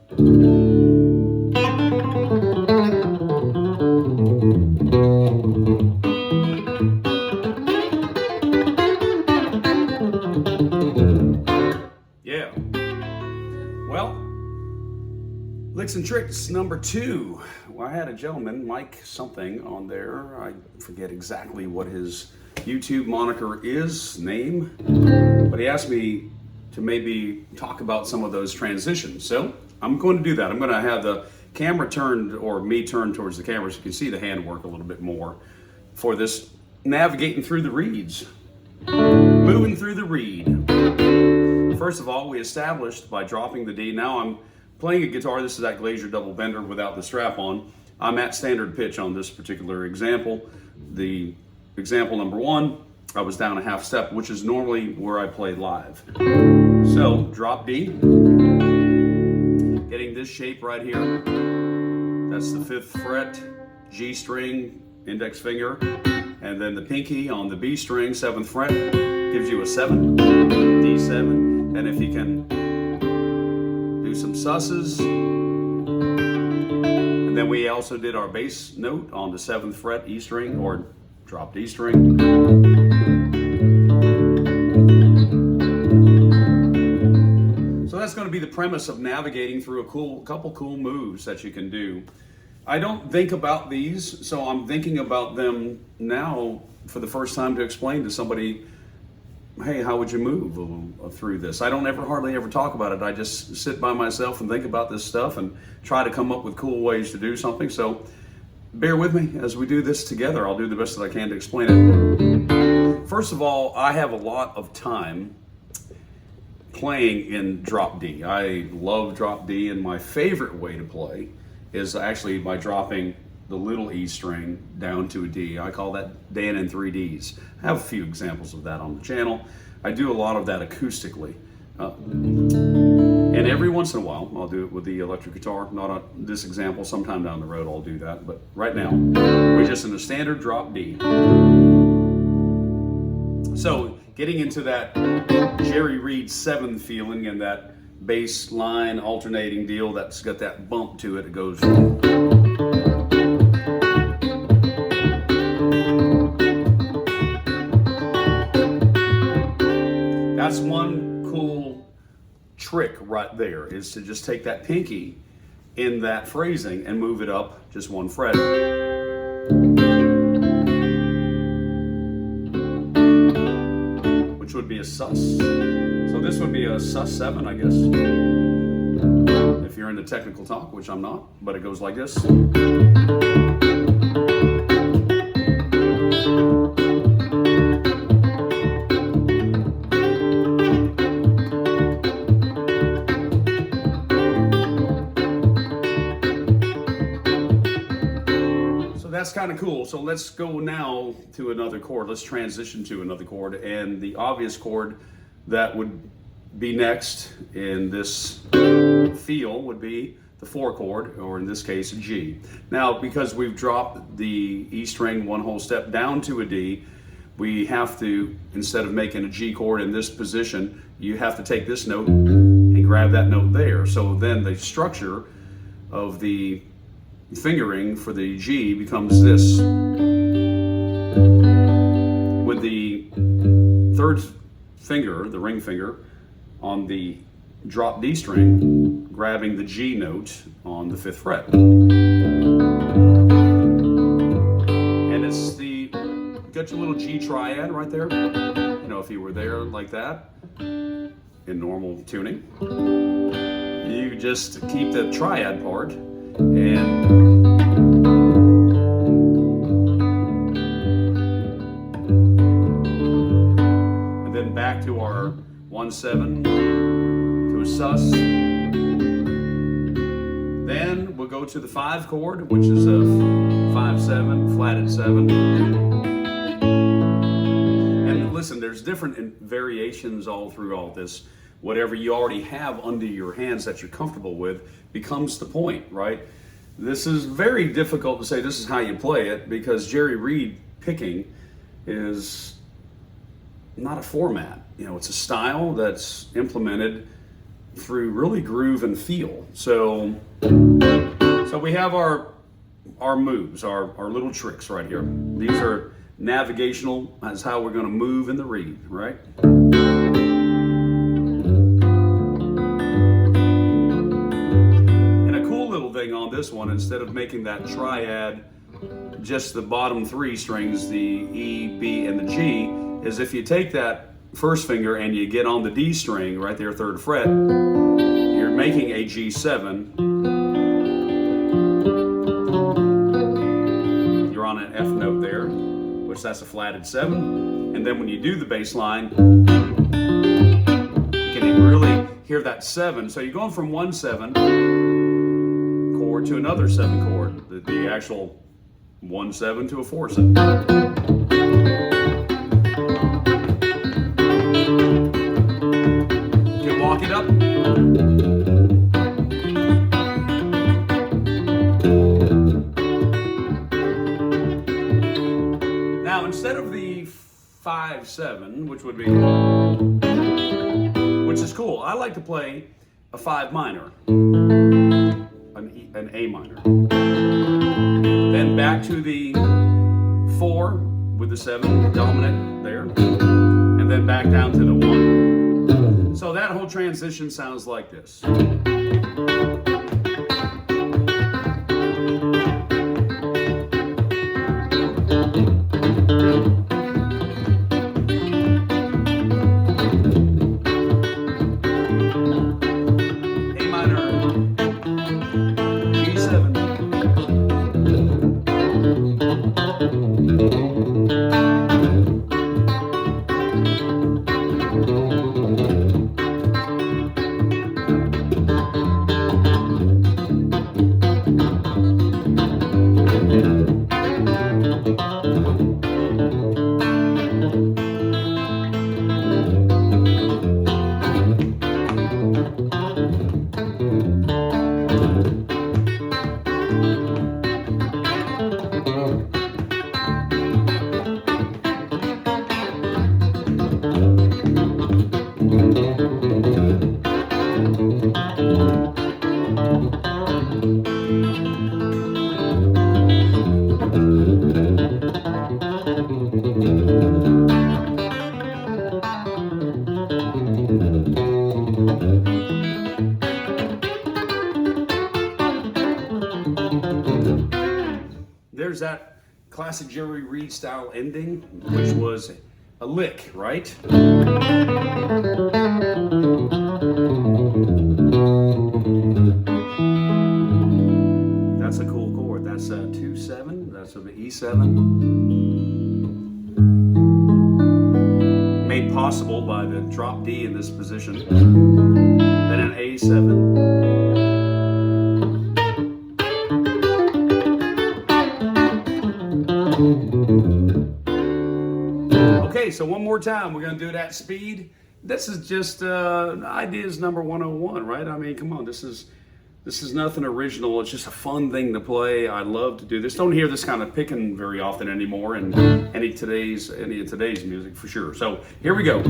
Yeah. Well, Licks and Tricks number 2. Well, I had a gentleman, Mike something, on there. I forget exactly what his YouTube moniker is, name, but he asked me to maybe talk about some of those transitions. So I'm going to do that. I'm going to have the camera turned, or me turned towards the camera, so you can see the handwork a little bit more for this navigating through the reeds, moving through the reed. First of all, we established by dropping the D. Now I'm playing a guitar. This is that Glazier double bender without the strap on. I'm at standard pitch on this particular example. The example number 1, I was down a half step, which is normally where I play live. So drop D, getting this shape right here. That's the 5th fret, G string, index finger, and then the pinky on the B string, 7th fret, gives you a 7, D7. And if you can do some susses. And then we also did our bass note on the 7th fret E string, or drop D string. So that's going to be the premise of navigating through a couple cool moves that you can do. I don't think about these, so I'm thinking about them now for the first time to explain to somebody, hey, how would you move through this? I don't hardly ever talk about it. I just sit by myself and think about this stuff and try to come up with cool ways to do something. So bear with me as we do this together. I'll do the best that I can to explain it. First of all, I have a lot of time playing in drop D. I love drop D, and my favorite way to play is actually by dropping the little E string down to a D. I call that Dan in 3 Ds. I have a few examples of that on the channel. I do a lot of that acoustically. And every once in a while, I'll do it with the electric guitar. Not on this example, sometime down the road I'll do that. But right now, we're just in a standard drop D. So getting into that Jerry Reed 7 feeling and that bass line alternating deal that's got that bump to it. It goes. That's one cool trick right there, is to just take that pinky in that phrasing and move it up just 1 fret. Which would be a sus. So this would be a sus 7, I guess. If you're into technical talk, which I'm not, but it goes like this. That's kind of cool. So let's go now to another chord. Let's transition to another chord, and the obvious chord that would be next in this feel would be the 4 chord, or in this case a G. Now, because we've dropped the E string 1 whole step down to a D, we have to, instead of making a G chord in this position, you have to take this note and grab that note there. So then the structure of the fingering for the G becomes this, with the 3rd finger, the ring finger, on the drop D string, grabbing the G note on the 5th fret. And it's the, got your little G triad right there. You know, if you were there like that in normal tuning, you just keep the triad part and then back to our 1-7 to a sus. Then we'll go to the 5 chord, which is a 5-7, flatted 7. And listen, there's different variations all throughout this. Whatever you already have under your hands that you're comfortable with becomes the point, right? This is very difficult to say this is how you play it, because Jerry Reed picking is not a format. You know, it's a style that's implemented through really groove and feel. So we have our moves, our little tricks right here. These are navigational. That's how we're going to move in the reed, right? And a cool little thing on this one, instead of making that triad just the bottom three strings, the E, B, and the G, is if you take that first finger and you get on the D string right there, 3rd fret, you're making a G7. You're on an F note there, which that's a flatted 7. And then when you do the bass line, you can really hear that 7. So you're going from 1/7 chord to another 7 chord, the actual 1/7 to a 4/7. You can walk it up. Now, instead of the 5/7, which would be, which is cool, I like to play a 5 minor, an A minor. Then back to the 4 with the 7 dominant there, and then back down to the 1. So that whole transition sounds like this. There's that classic Jerry Reed style ending, which was a lick, right? That's a cool chord. That's a 2/7. That's an E7. Made possible by the drop D in this position. Then an A7. Okay, so one more time, we're going to do it at speed. This is just ideas number 101, right? I mean, come on, this is nothing original. It's just a fun thing to play. I love to do this. Don't hear this kind of picking very often anymore in any of today's music for sure. So here we go.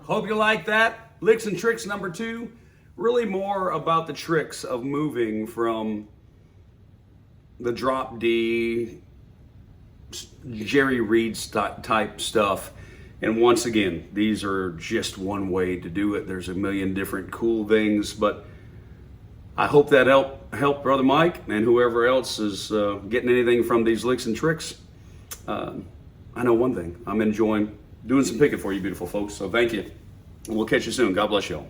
Hope you like that. Licks and tricks number 2. Really more about the tricks of moving from the drop D Jerry Reed type stuff. And once again, these are just one way to do it. There's a million different cool things, but I hope that helped Brother Mike and whoever else is getting anything from these licks and tricks. I know one thing, I'm enjoying doing some picking for you beautiful folks, so thank you. And we'll catch you soon. God bless y'all.